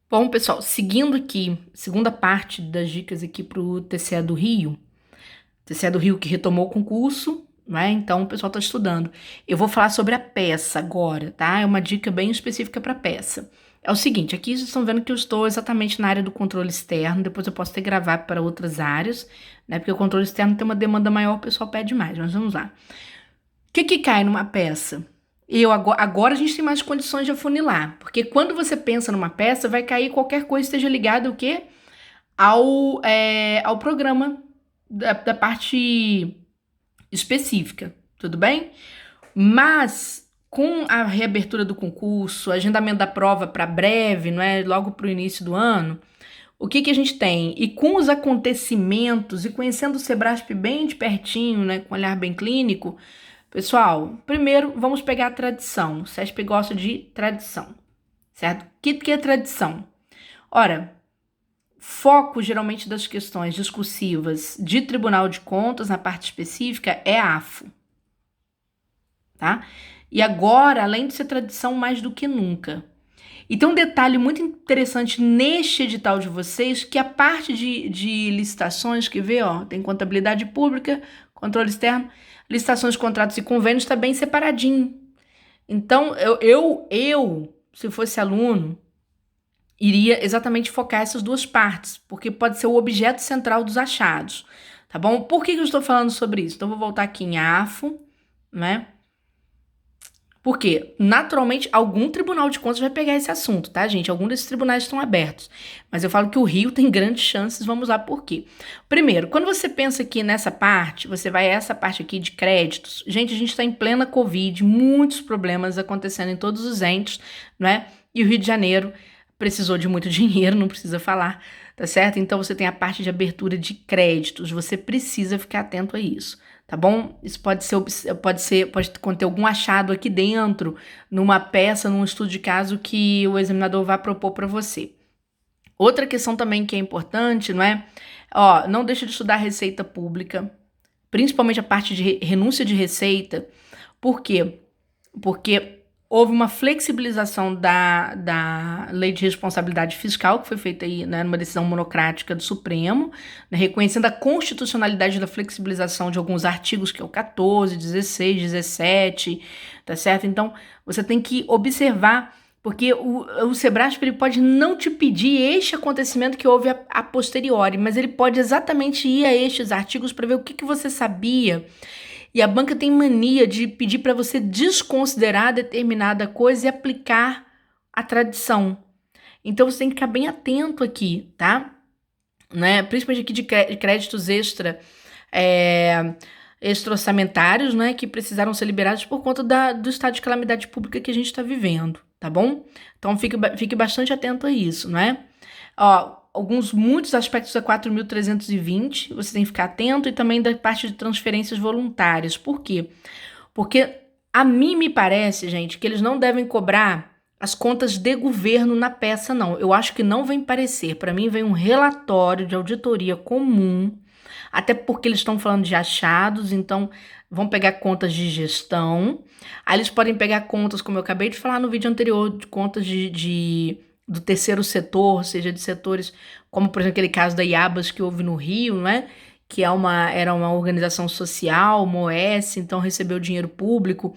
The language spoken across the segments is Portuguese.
Bom, pessoal, seguindo aqui, segunda parte das dicas aqui para o TCE do Rio, TCE do Rio que retomou o concurso, né? Então o pessoal está estudando. Eu vou falar sobre a peça agora, tá? É uma dica bem específica para peça. É o seguinte, aqui vocês estão vendo que eu estou exatamente na área do controle externo, depois eu posso ter gravado para outras áreas, né? Porque o controle externo tem uma demanda maior, o pessoal pede mais, mas vamos lá. O que cai numa peça? Agora a gente tem mais condições de afunilar, porque quando você pensa numa peça, vai cair qualquer coisa que esteja ligada o quê? Ao programa da parte específica, tudo bem? Mas com a reabertura do concurso, agendamento da prova para breve, não é? Logo para o início do ano, o que a gente tem? E com os acontecimentos e conhecendo o Sebrasp bem de pertinho, né, com um olhar bem clínico, pessoal, primeiro vamos pegar a tradição. O SESP gosta de tradição, certo? O que é tradição? Ora, foco geralmente das questões discursivas de Tribunal de Contas na parte específica é AFO, tá? E agora, além de ser tradição, mais do que nunca. E tem um detalhe muito interessante neste edital de vocês, que a parte de licitações que vê, ó, tem contabilidade pública, controle externo, licitações, contratos e convênios está bem separadinho. Então, se fosse aluno, iria exatamente focar essas duas partes, porque pode ser o objeto central dos achados, tá bom? Por que eu estou falando sobre isso? Então, vou voltar aqui em AFO, né? Porque, naturalmente, algum tribunal de contas vai pegar esse assunto, tá, gente? Algum desses tribunais estão abertos. Mas eu falo que o Rio tem grandes chances, vamos lá por quê. Primeiro, quando você pensa aqui nessa parte, você vai a essa parte aqui de créditos. Gente, a gente está em plena Covid, muitos problemas acontecendo em todos os entes, né? E o Rio de Janeiro precisou de muito dinheiro, não precisa falar, tá certo? Então você tem a parte de abertura de créditos, você precisa ficar atento a isso, tá bom? Isso pode conter algum achado aqui dentro, numa peça, num estudo de caso que o examinador vai propor para você. Outra questão também que é importante, não é? Ó, não deixe de estudar receita pública, principalmente a parte de renúncia de receita. Por quê? Porque houve uma flexibilização da lei de responsabilidade fiscal, que foi feita aí, né, numa decisão monocrática do Supremo, né, reconhecendo a constitucionalidade da flexibilização de alguns artigos, que é o 14, 16, 17, tá certo? Então, você tem que observar, porque o Sebrasp ele pode não te pedir este acontecimento que houve a posteriori, mas ele pode exatamente ir a estes artigos para ver o que você sabia. E a banca tem mania de pedir para você desconsiderar determinada coisa e aplicar a tradição. Então você tem que ficar bem atento aqui, tá? Né? Principalmente aqui de créditos extra-orçamentários, né? Que precisaram ser liberados por conta do estado de calamidade pública que a gente está vivendo, tá bom? Então fique bastante atento a isso, né? Ó, muitos aspectos da 4.320, você tem que ficar atento, e também da parte de transferências voluntárias. Por quê? Porque a mim me parece, gente, que eles não devem cobrar as contas de governo na peça, não. Eu acho que não vem parecer. Para mim, vem um relatório de auditoria comum, até porque eles estão falando de achados, então vão pegar contas de gestão. Aí eles podem pegar contas, como eu acabei de falar no vídeo anterior, de contas do terceiro setor, ou seja, de setores como, por exemplo, aquele caso da Iabas que houve no Rio, não é? Que era uma organização social, uma OS, então recebeu dinheiro público.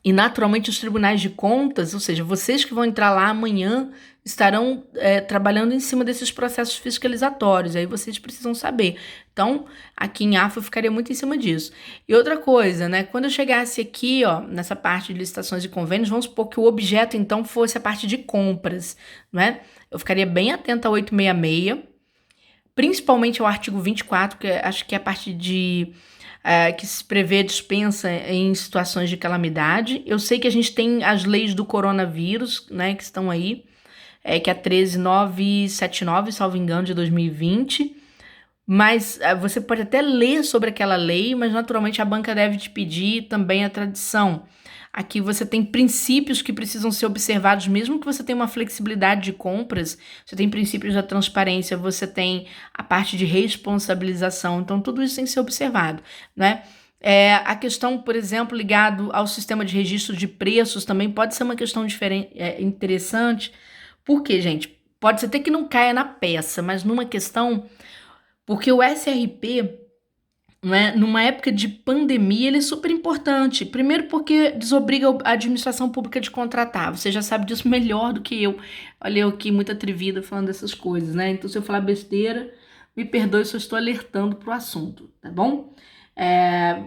E, naturalmente, os tribunais de contas, ou seja, vocês que vão entrar lá amanhã, estarão trabalhando em cima desses processos fiscalizatórios. Aí vocês precisam saber. Então, aqui em AFA eu ficaria muito em cima disso. E outra coisa, né? Quando eu chegasse aqui, ó, nessa parte de licitações e convênios, vamos supor que o objeto, então, fosse a parte de compras, né? Eu ficaria bem atenta ao 866, principalmente ao artigo 24, que acho que é a parte que se prevê dispensa em situações de calamidade. Eu sei que a gente tem as leis do coronavírus, né, que estão aí, que é a 13.979, salvo engano, de 2020. Mas você pode até ler sobre aquela lei, mas naturalmente a banca deve te pedir também a tradição. Aqui você tem princípios que precisam ser observados, mesmo que você tenha uma flexibilidade de compras, você tem princípios da transparência, você tem a parte de responsabilização, então tudo isso tem que ser observado, né? A questão, por exemplo, ligado ao sistema de registro de preços também pode ser uma questão interessante. Por quê, gente? pode ser até que não caia na peça, mas numa questão, porque o SRP, né, numa época de pandemia, ele é super importante. Primeiro porque desobriga a administração pública de contratar. Você já sabe disso melhor do que eu. Olha eu aqui, muito atrevida falando dessas coisas, né? Então, se eu falar besteira, me perdoe se eu estou alertando para o assunto, tá bom?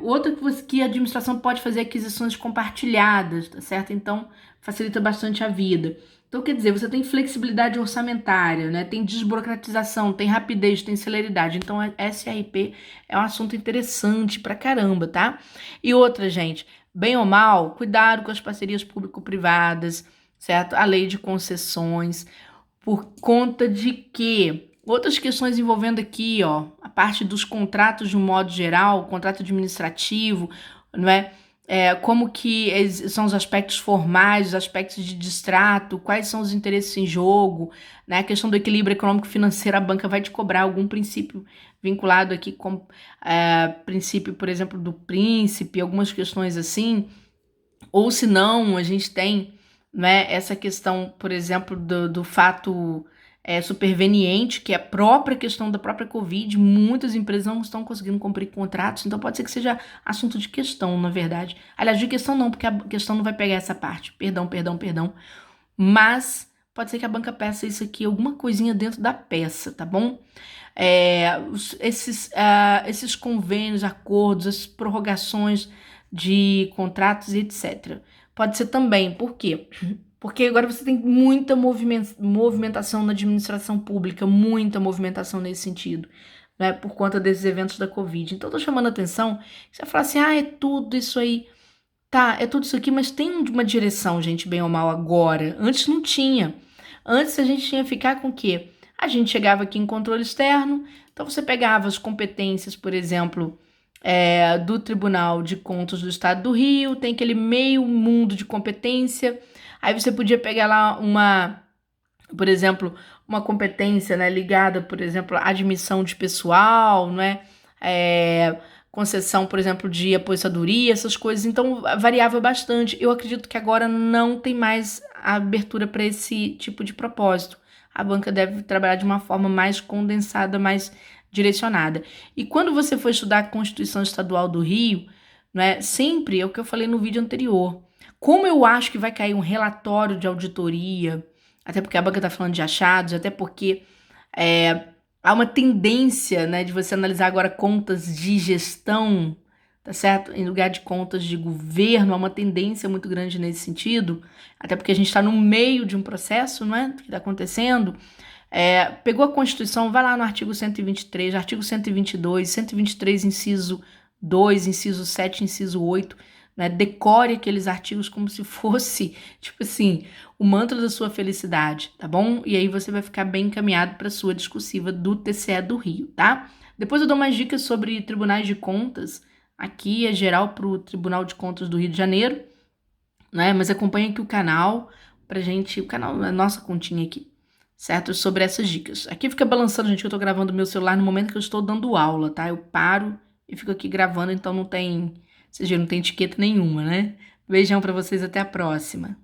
Outra que a administração pode fazer aquisições compartilhadas, tá certo? Então, facilita bastante a vida. Então, quer dizer, você tem flexibilidade orçamentária, né? Tem desburocratização, tem rapidez, tem celeridade. Então, a SRP é um assunto interessante pra caramba, tá? E outra, gente, bem ou mal, cuidado com as parcerias público-privadas, certo? A lei de concessões, por conta de que outras questões envolvendo aqui, ó, a parte dos contratos de um modo geral, contrato administrativo, não é? Como que são os aspectos formais, os aspectos de distrato, quais são os interesses em jogo, né? A questão do equilíbrio econômico-financeiro, a banca vai te cobrar algum princípio vinculado aqui com princípio, por exemplo, do príncipe, algumas questões assim, ou se não, a gente tem, né, essa questão, por exemplo, do fato superveniente, que é a própria questão da própria Covid, muitas empresas não estão conseguindo cumprir contratos, então pode ser que seja assunto de questão, na verdade. Aliás, de questão não, porque a questão não vai pegar essa parte. Perdão. Mas pode ser que a banca peça isso aqui, alguma coisinha dentro da peça, tá bom? Esses convênios, acordos, as prorrogações de contratos e etc. Pode ser também, por quê? Porque agora você tem muita movimentação na administração pública, muita movimentação nesse sentido, né? Por conta desses eventos da Covid. Então, tô chamando a atenção, você vai falar assim, é tudo isso aí. Tá, é tudo isso aqui, mas tem uma direção, gente, bem ou mal agora. Antes não tinha. Antes a gente tinha que ficar com o quê? A gente chegava aqui em controle externo, então você pegava as competências, por exemplo, do Tribunal de Contas do Estado do Rio, tem aquele meio mundo de competência, aí você podia pegar lá por exemplo, uma competência, né, ligada, por exemplo, à admissão de pessoal, não é? Concessão, por exemplo, de aposentadoria, essas coisas, então variava bastante. Eu acredito que agora não tem mais a abertura para esse tipo de propósito. A banca deve trabalhar de uma forma mais condensada, mais direcionada. E quando você for estudar a Constituição Estadual do Rio, né, sempre é o que eu falei no vídeo anterior. Como eu acho que vai cair um relatório de auditoria, até porque a banca está falando de achados, até porque há uma tendência, né, de você analisar agora contas de gestão, tá certo? Em lugar de contas de governo, há uma tendência muito grande nesse sentido, até porque a gente está no meio de um processo, não é? Que está acontecendo. Pegou a Constituição, vai lá no artigo 123, artigo 122, 123, inciso 2, inciso 7, inciso 8, né? Decore aqueles artigos como se fosse, tipo assim, o mantra da sua felicidade, tá bom? E aí você vai ficar bem encaminhado para a sua discursiva do TCE do Rio, tá? Depois eu dou mais dicas sobre tribunais de contas, aqui é geral para o Tribunal de Contas do Rio de Janeiro, né? Mas acompanha aqui o canal, pra gente, o canal, a nossa continha aqui, certo? Sobre essas dicas. Aqui fica balançando, gente, que eu tô gravando meu celular no momento que eu estou dando aula, tá? Eu paro e fico aqui gravando, então não tem, vocês viram, não tem etiqueta nenhuma, né? Beijão pra vocês, até a próxima.